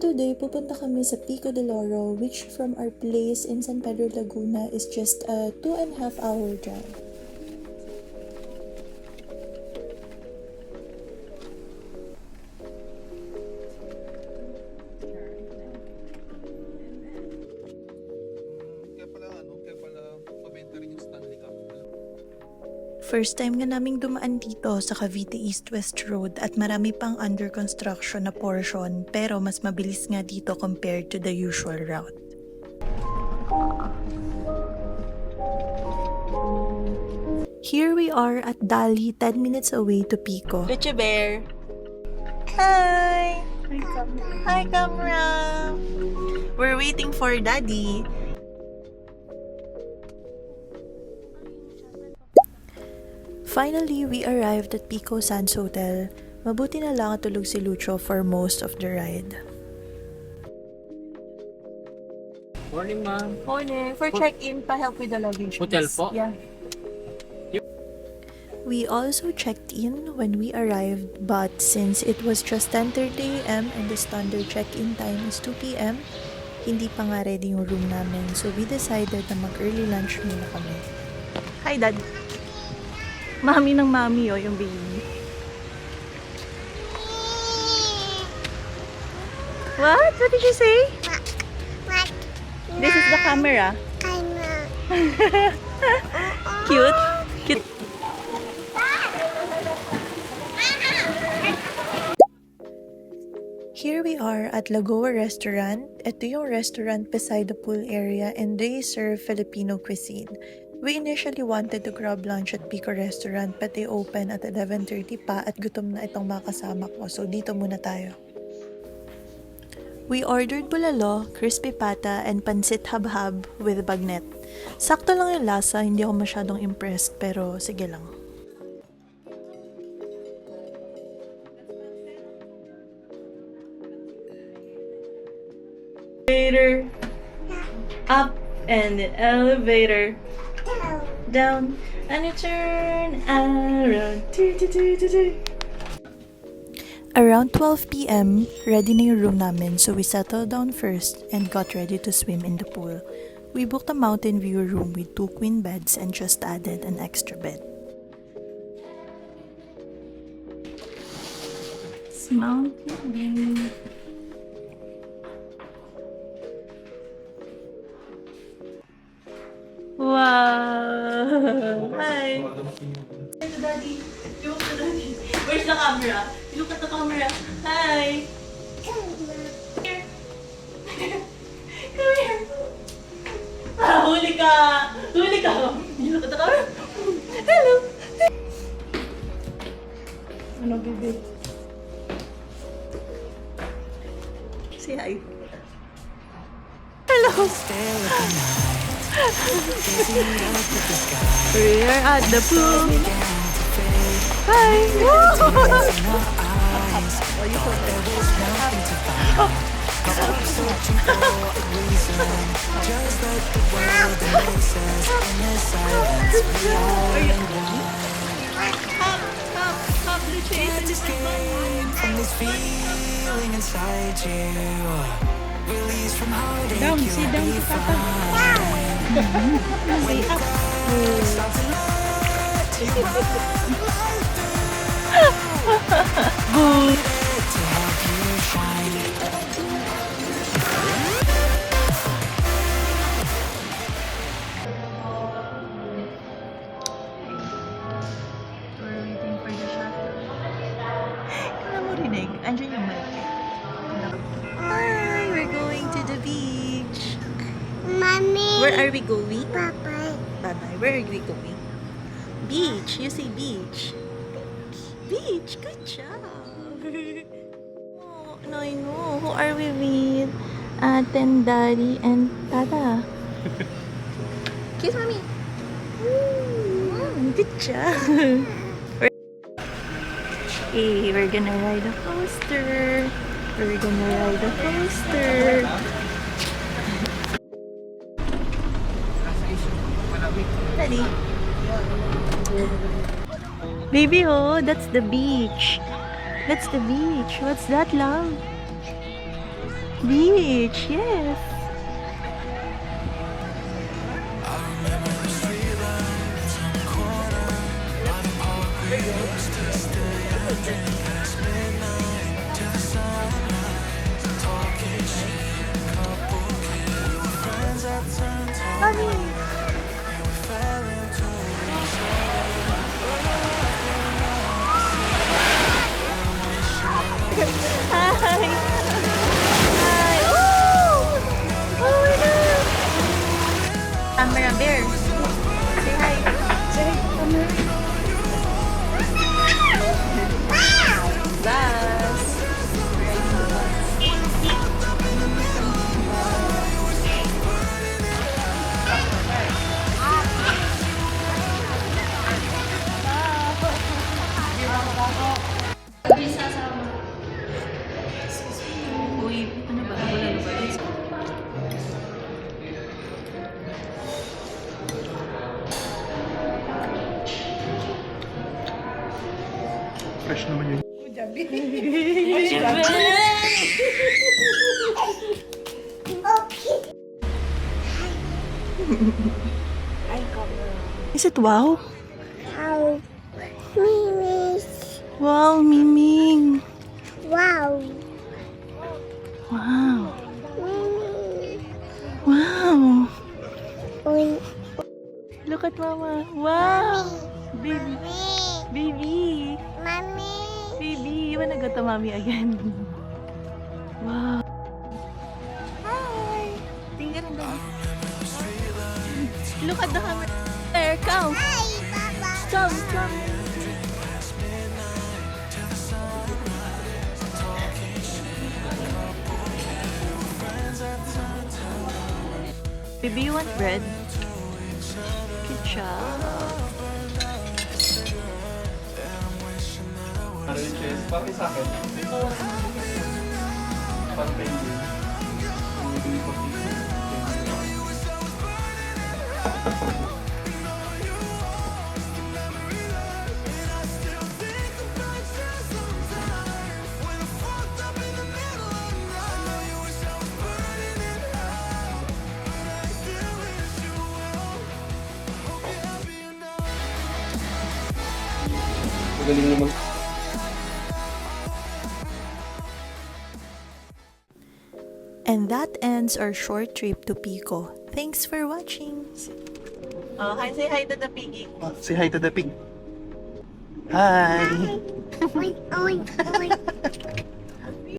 today, pupunta kami sa Pico de Loro, which from our place in San Pedro Laguna is just a 2.5 hour drive. First time nga naming dumaan dito sa Cavite East-West Road at marami pang under construction na portion pero mas mabilis nga dito compared to the usual route. Here we are at Dali, 10 minutes away to Pico. Leche Bear! Hi! Hi, camera! We're waiting for Daddy. Finally, we arrived at Pico Sands Hotel. Mabuti na lang at tulog si Lucho for most of the ride. Morning, ma'am. Morning. For check-in, pa-help with the luggage. Hotel please. po? Yeah. We also checked in when we arrived, but since it was just 10:30 a.m. and the standard check-in time is 2 p.m., hindi pa nga ready yung room namin. So we decided na mag-early lunch muna kami. Hi, Dad! Mami ng mami, oh, yung baby. What? What did you say? What? This is the camera. Cute? Cute. Here we are at Lagoa Restaurant. Ito yung restaurant beside the pool area and they serve Filipino cuisine. We initially wanted to grab lunch at Pico Restaurant but they open at 11:30 pa at gutom na itong mga kasama ko. So dito muna tayo. We ordered bulalo, crispy pata, and pansit habhab with bagnet. Sakto lang yung lasa, hindi ako masyadong impressed pero sige lang. Elevator, up and the elevator. Down and you turn around. Around 12 p.m., ready na yung room namin so we settled down first and got ready to swim in the pool. We booked a mountain view room with 2 queen beds and just added an extra bed. It's mountain view. Wow! Hi! Hello, Daddy! Look at Daddy! Where's the camera? Look at the camera! Hi! Here! Come here! Ah, huli ka! Huli ka! Look at the camera! Hello! Ano, baby? Say hi! Hello! We are at the pool. Hi. Down, sit down to Papa. Say up. Good. We're waiting for the shuttle. Kala mo rinig? Andiyan yung mic. Hi, we're going to the beach. Mommy. Where are we going? Papa. Bye-bye. Where are we going? Beach. You say beach. Beach. Good job. Oh, no, I know. Who are we with? Aten, Daddy, and Tata. Kiss mommy. Good job. Hey, we're gonna ride a coaster. We're gonna ride a coaster. Daddy. Baby, oh, that's the beach. That's the beach. What's that, love? Beach, yes. Hi! Hi! Oh! Oh my God! Camera bear. Say hi. Say hi, camera. Buzz. Uy, ano ba? Wala na ba? Fresh naman yun. Is it wow? How? Mimi. Wow, Miming. Wow. Wow. Mimi. Wow. Un. Look at Mama. Wow. Baby. Mami. Baby. Mami. Baby. You wanna go to Mommy again? Wow. Hi. Tingnan ang dami. Look at the camera. There, come. Hi, Papa. Come, come. Baby, you want bread? Good job. Bakit sa akin? Parang penguin. Hindi ko magaling naman. And that ends our short trip to Pico. Thanks for watching. Hi, say hi to the piggy. Say hi to the pig. Hi! Oink, oink, oink.